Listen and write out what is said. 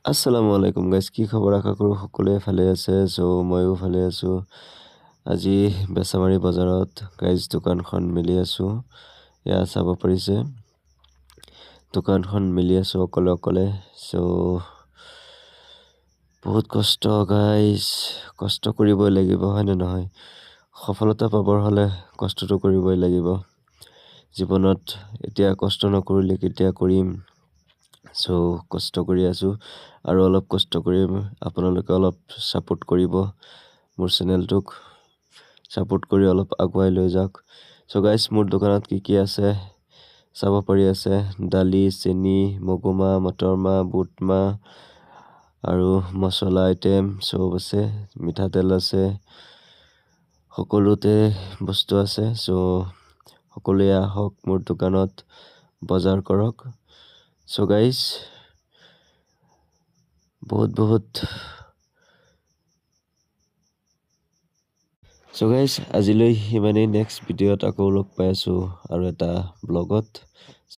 আসসালামু আলাইকুম গাইজ, কি খবৰ? আশা কৰোঁ সকলোৱে ভালে আছে। ময়ো ভালে আছোঁ। আজি বেচামাৰী বজাৰত গাইজ দোকানখন মেলি আছোঁ। এয়া চাব পাৰিছে, দোকানখন মেলি আছোঁ অকলে। বহুত কষ্ট গাইজ, কষ্ট কৰিবই লাগিব, হয়নে নহয়? সফলতা পাবৰ হ'লে কষ্টটো কৰিবই লাগিব। জীৱনত এতিয়া কষ্ট নকৰিলে কেতিয়া কৰিম? কষ্ট কৰি আছোঁ আৰু অলপ কষ্ট কৰিম। আপোনালোকে অলপ ছাপোৰ্ট কৰিব, মোৰ চেনেলটোক ছাপোৰ্ট কৰি অলপ আগুৱাই লৈ যাওক। গাইজ, মোৰ দোকানত কি আছে চাব পাৰি আছে। দালি, চেনি, মগুমাহ, মটৰমাহ, বুটমাহ আৰু মছলা আইটেম চব আছে। মিঠাতেল আছে, সকলোতে বস্তু আছে। সকলোৱে আহক মোৰ দোকানত, বজাৰ কৰক। গাইজ, বহুত গাইজ, আজিলৈ সিমানেই। নেক্সট ভিডিঅ'ত আকৌ লগ পাই আছোঁ আৰু এটা ব্লগত।